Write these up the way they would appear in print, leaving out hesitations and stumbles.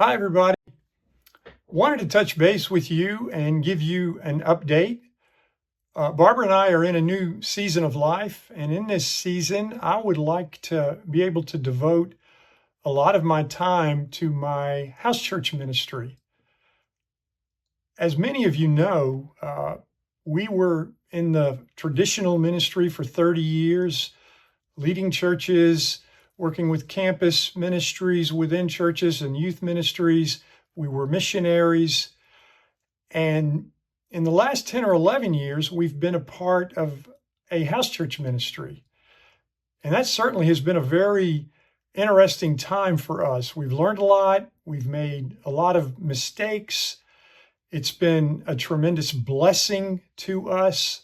Hi, everybody. Wanted to touch base with you and give you an update. Barbara and I are in a new season of life, and in this season, I would like to be able to devote a lot of my time to my house church ministry. As many of you know, we were in the traditional ministry for 30 years, leading churches, working with campus ministries within churches and youth ministries. We were missionaries. And in the last 10 or 11 years, we've been a part of a house church ministry. And that certainly has been a very interesting time for us. We've learned a lot. We've made a lot of mistakes. It's been a tremendous blessing to us.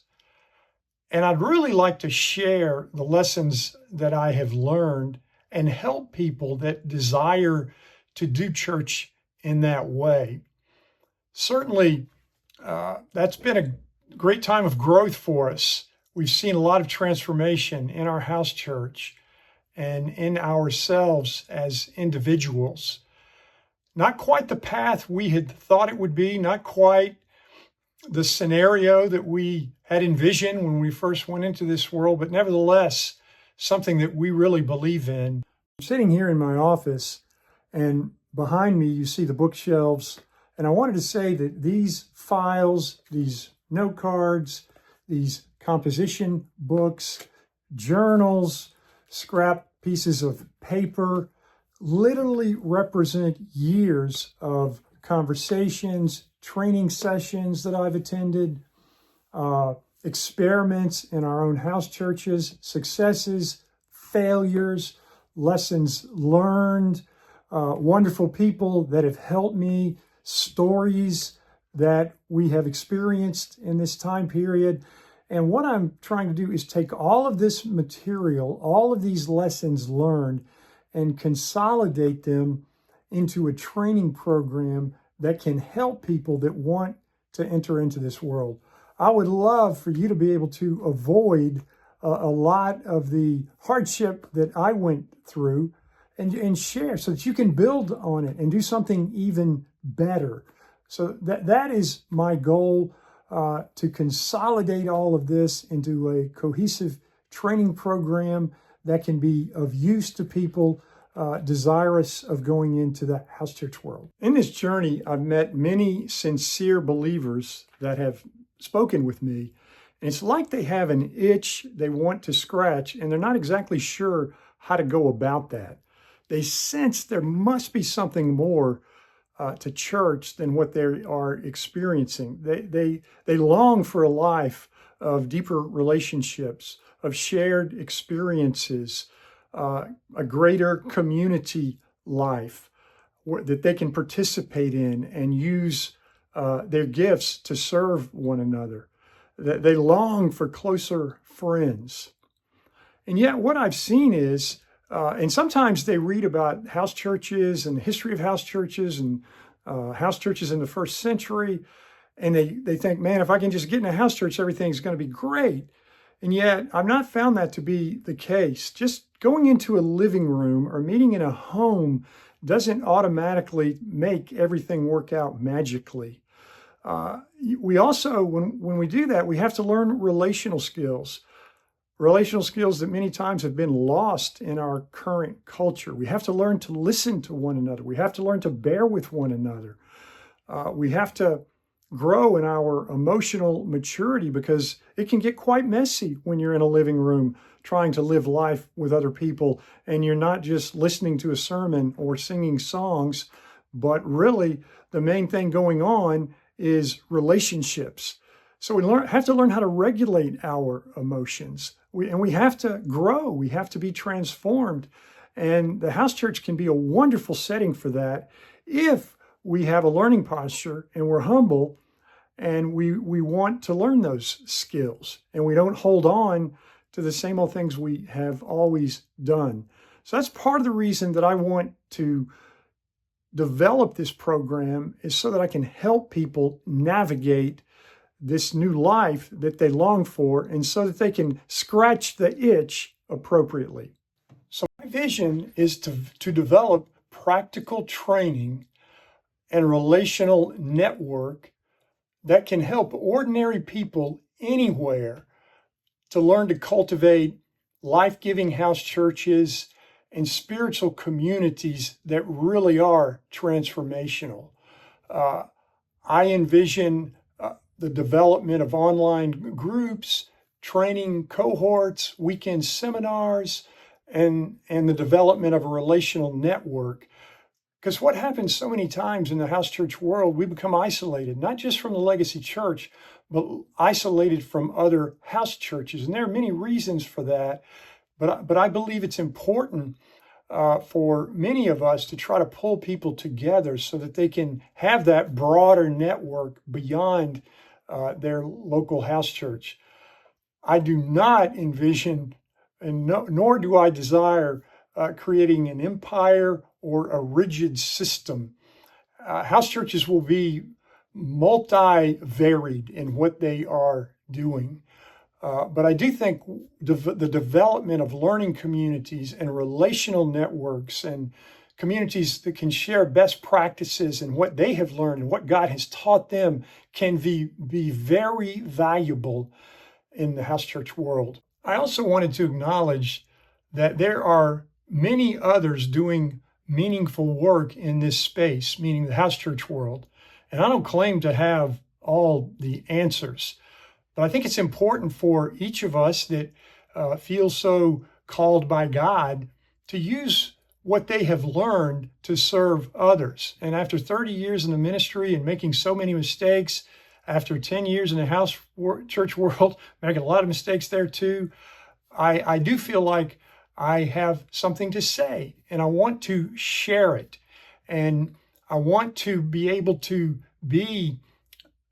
And I'd really like to share the lessons that I have learned and help people that desire to do church in that way. Certainly, that's been a great time of growth for us. We've seen a lot of transformation in our house church and in ourselves as individuals. Not quite the path we had thought it would be, not quite the scenario that we had envisioned when we first went into this world, but nevertheless, something that we really believe in. I'm sitting here in my office, and behind me, you see the bookshelves. And I wanted to say that these files, these note cards, these composition books, journals, scrap pieces of paper, literally represent years of conversations, training sessions that I've attended, experiments in our own house churches, successes, failures, lessons learned, wonderful people that have helped me, stories that we have experienced in this time period. And what I'm trying to do is take all of this material, all of these lessons learned, and consolidate them into a training program that can help people that want to enter into this world. I would love for you to be able to avoid a lot of the hardship that I went through and share so that you can build on it and do something even better. So that is my goal, to consolidate all of this into a cohesive training program that can be of use to people desirous of going into the house church world. In this journey, I've met many sincere believers that have spoken with me. And it's like they have an itch they want to scratch, and they're not exactly sure how to go about that. They sense there must be something more to church than what they are experiencing. They long for a life of deeper relationships, of shared experiences, a greater community life that they can participate in and use their gifts to serve one another. They long for closer friends. And yet what I've seen is, and sometimes they read about house churches and the history of house churches and house churches in the first century, and they think, man, if I can just get in a house church, everything's going to be great. And yet I've not found that to be the case. Just going into a living room or meeting in a home doesn't automatically make everything work out magically. We also, when we do that, we have to learn relational skills that many times have been lost in our current culture. We have to learn to listen to one another. We have to learn to bear with one another. We have to grow in our emotional maturity, because it can get quite messy when you're in a living room trying to live life with other people, and you're not just listening to a sermon or singing songs, but really the main thing going on is relationships. So we have to learn how to regulate our emotions. We have to grow. We have to be transformed. And the house church can be a wonderful setting for that if we have a learning posture and we're humble and we want to learn those skills, and we don't hold on to the same old things we have always done. So that's part of the reason that I want to develop this program, is so that I can help people navigate this new life that they long for, and so that they can scratch the itch appropriately. So my vision is to develop practical training and relational network that can help ordinary people anywhere to learn to cultivate life-giving house churches and spiritual communities that really are transformational. I envision the development of online groups, training cohorts, weekend seminars, and the development of a relational network. Because what happens so many times in the house church world, we become isolated, not just from the Legacy Church, but isolated from other house churches. And there are many reasons for that. But I believe it's important for many of us to try to pull people together so that they can have that broader network beyond their local house church. I do not envision, and nor do I desire, creating an empire or a rigid system. House churches will be multi-varied in what they are doing. But I do think the development of learning communities and relational networks and communities that can share best practices and what they have learned and what God has taught them can be very valuable in the house church world. I also wanted to acknowledge that there are many others doing meaningful work in this space, meaning the house church world. And I don't claim to have all the answers, but I think it's important for each of us that feel so called by God to use what they have learned to serve others. And after 30 years in the ministry and making so many mistakes, after 10 years in the house church world, making a lot of mistakes there too, I do feel like I have something to say and I want to share it. And I want to be able to be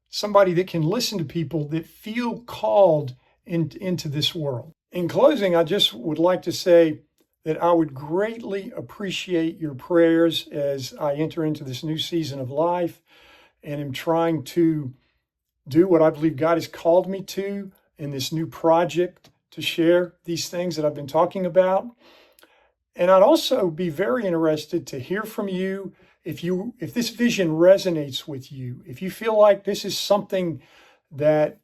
somebody that can listen to people that feel called into this world. In closing, I just would like to say that I would greatly appreciate your prayers as I enter into this new season of life and am trying to do what I believe God has called me to in this new project to share these things that I've been talking about. And I'd also be very interested to hear from you if this vision resonates with you, if you feel like this is something that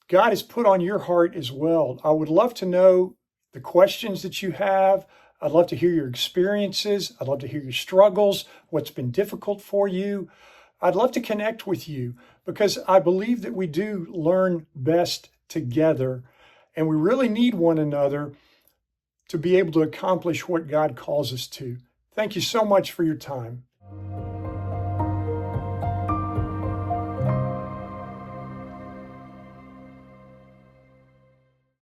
God has put on your heart as well. I would love to know the questions that you have. I'd love to hear your experiences. I'd love to hear your struggles, what's been difficult for you. I'd love to connect with you because I believe that we do learn best together and we really need one another to be able to accomplish what God calls us to. Thank you so much for your time.